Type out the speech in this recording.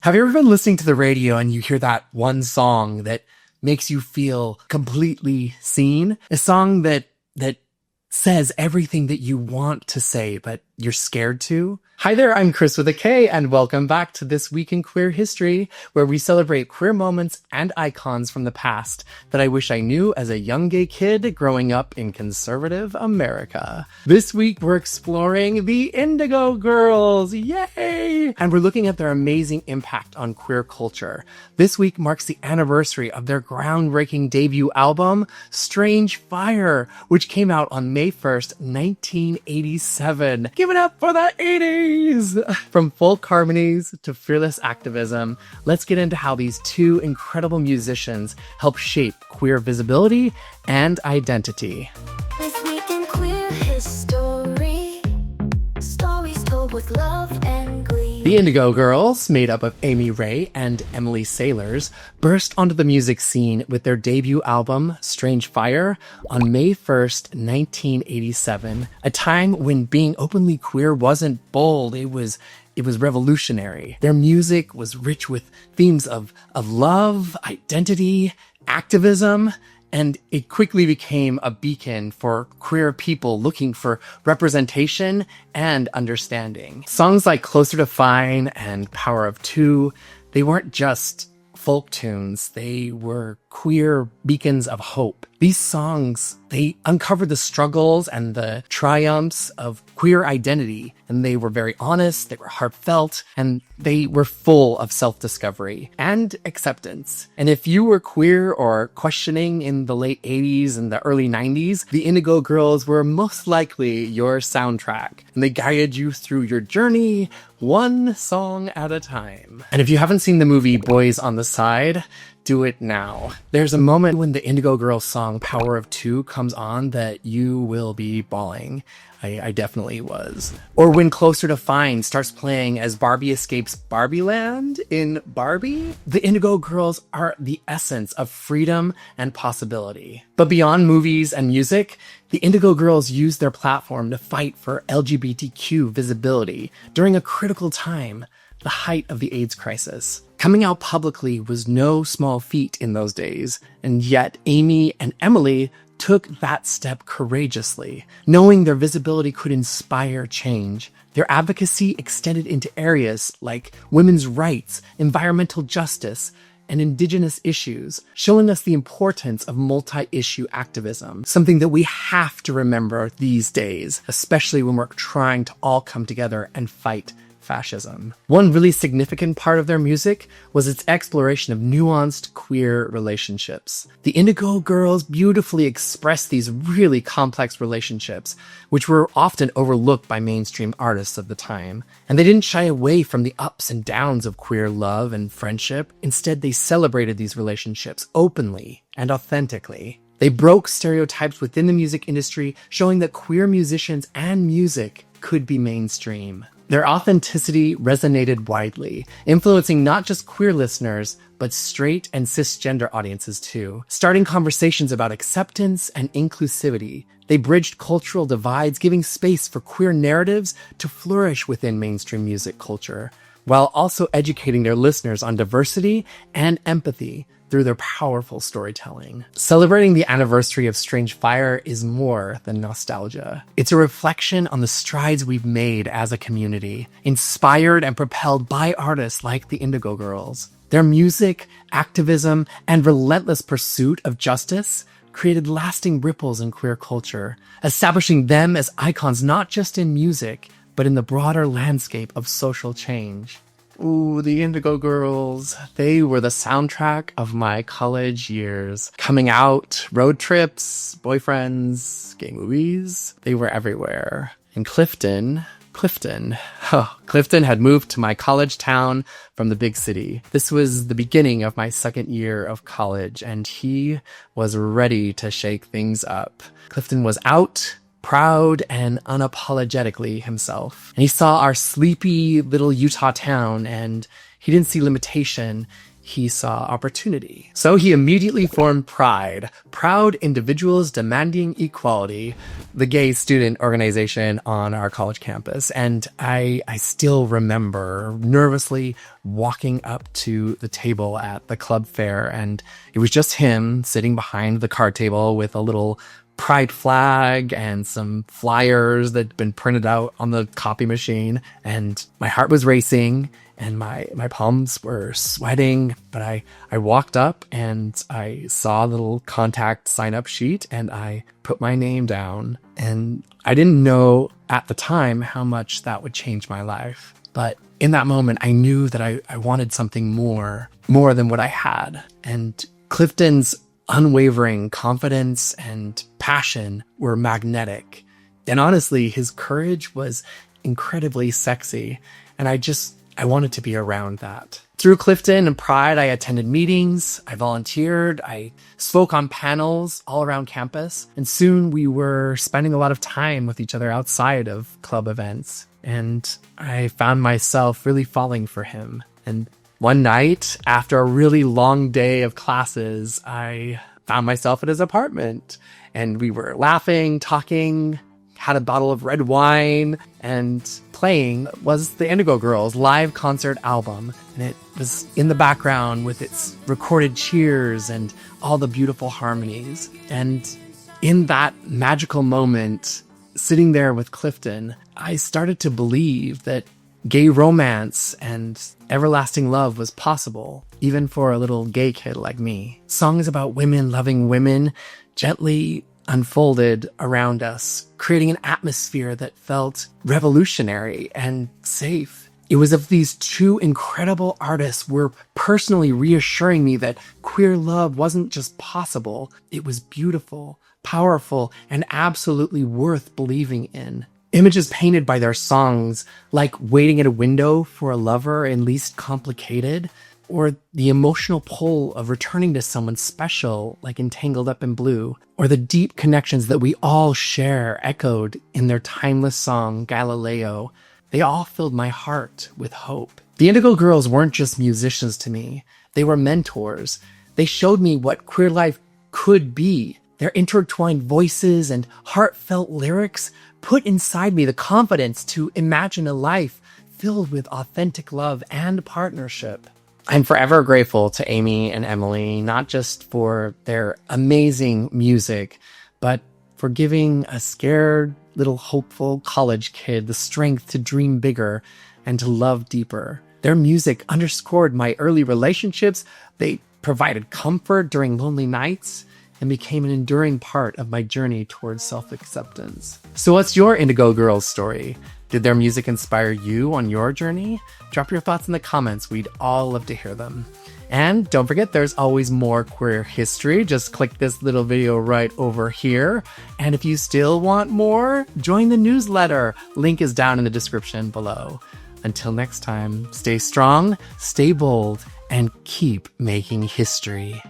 Have you ever been listening to the radio and you hear that one song that makes you feel completely seen? A song that says everything that you want to say, but you're scared to? Hi there, I'm Chris with a K, and welcome back to This Week in Queer History, where we celebrate queer moments and icons from the past that I wish I knew as a young gay kid growing up in conservative America. This week, we're exploring the Indigo Girls, yay! And we're looking at their amazing impact on queer culture. This week marks the anniversary of their groundbreaking debut album, Strange Fire, which came out on May 1st, 1987. Give it up for the 80s! From folk harmonies to fearless activism, let's get into how these two incredible musicians help shape queer visibility and identity. This week in queer history, stories told with love and glee. The Indigo Girls, made up of Amy Ray and Emily Sailors, burst onto the music scene with their debut album, Strange Fire, on May 1st, 1987, a time when being openly queer wasn't bold, it was revolutionary. Their music was rich with themes of love, identity, activism, and it quickly became a beacon for queer people looking for representation and understanding. Songs like Closer to Fine and Power of Two, they weren't just folk tunes, they were queer beacons of hope. These songs, they uncovered the struggles and the triumphs of queer identity, and they were very honest, they were heartfelt, and they were full of self-discovery and acceptance. And if you were queer or questioning in the late 80s and the early 90s, the Indigo Girls were most likely your soundtrack, and they guided you through your journey one song at a time. And if you haven't seen the movie Boys on the Side, do it now. There's a moment when the Indigo Girls song Power of Two comes on that you will be bawling. I definitely was. Or when Closer to Fine starts playing as Barbie escapes Barbie Land in Barbie. The Indigo Girls are the essence of freedom and possibility. But beyond movies and music, the Indigo Girls used their platform to fight for LGBTQ visibility during a critical time, the height of the AIDS crisis. Coming out publicly was no small feat in those days, and yet Amy and Emily took that step courageously. Knowing their visibility could inspire change, their advocacy extended into areas like women's rights, environmental justice, and indigenous issues, showing us the importance of multi-issue activism, something that we have to remember these days, especially when we're trying to all come together and fight fascism. One really significant part of their music was its exploration of nuanced queer relationships. The Indigo Girls beautifully expressed these really complex relationships, which were often overlooked by mainstream artists of the time. And they didn't shy away from the ups and downs of queer love and friendship. Instead, they celebrated these relationships openly and authentically. They broke stereotypes within the music industry, showing that queer musicians and music could be mainstream. Their authenticity resonated widely, influencing not just queer listeners, but straight and cisgender audiences too. Starting conversations about acceptance and inclusivity, they bridged cultural divides, giving space for queer narratives to flourish within mainstream music culture, while also educating their listeners on diversity and empathy through their powerful storytelling. Celebrating the anniversary of Strange Fire is more than nostalgia. It's a reflection on the strides we've made as a community, inspired and propelled by artists like the Indigo Girls. Their music, activism, and relentless pursuit of justice created lasting ripples in queer culture, establishing them as icons not just in music, but in the broader landscape of social change. Ooh, the Indigo Girls. They were the soundtrack of my college years. Coming out, road trips, boyfriends, gay movies. They were everywhere. And Clifton had moved to my college town from the big city. This was the beginning of my second year of college, and he was ready to shake things up. Clifton was out, proud and unapologetically himself. And he saw our sleepy little Utah town, and he didn't see limitation. he saw opportunity. So he immediately formed Pride, Proud Individuals Demanding Equality, the gay student organization on our college campus. And I still remember nervously walking up to the table at the club fair, and it was just him sitting behind the card table with a little pride flag and some flyers that'd been printed out on the copy machine. And my heart was racing and my palms were sweating. But I walked up and I saw a little contact sign up sheet and I put my name down. And I didn't know at the time how much that would change my life. But in that moment, I knew that I wanted something more than what I had. And Clifton's unwavering confidence and passion were magnetic. And honestly, his courage was incredibly sexy. And I wanted to be around that. Through Clifton and Pride, I attended meetings, I volunteered, I spoke on panels all around campus. And soon we were spending a lot of time with each other outside of club events. And I found myself really falling for him. And one night, after a really long day of classes, I found myself at his apartment. And we were laughing, talking, had a bottle of red wine, and playing was the Indigo Girls live concert album. And it was in the background with its recorded cheers and all the beautiful harmonies. And in that magical moment, sitting there with Clifton, I started to believe that gay romance and everlasting love was possible, even for a little gay kid like me. Songs about women loving women gently unfolded around us, creating an atmosphere that felt revolutionary and safe. It was of these two incredible artists were personally reassuring me that queer love wasn't just possible, it was beautiful, powerful, and absolutely worth believing in. Images painted by their songs, like waiting at a window for a lover in Least Complicated, or the emotional pull of returning to someone special, like in Tangled Up in Blue, or the deep connections that we all share echoed in their timeless song, Galileo. They all filled my heart with hope. The Indigo Girls weren't just musicians to me. They were mentors. They showed me what queer life could be. Their intertwined voices and heartfelt lyrics put inside me the confidence to imagine a life filled with authentic love and partnership. I'm forever grateful to Amy and Emily, not just for their amazing music, but for giving a scared little hopeful college kid the strength to dream bigger and to love deeper. Their music underscored my early relationships. They provided comfort during lonely nights and became an enduring part of my journey towards self-acceptance. So what's your Indigo Girls story? Did their music inspire you on your journey? Drop your thoughts in the comments. We'd all love to hear them. And don't forget, there's always more queer history. Just click this little video right over here. And if you still want more, join the newsletter. Link is down in the description below. Until next time, stay strong, stay bold, and keep making history.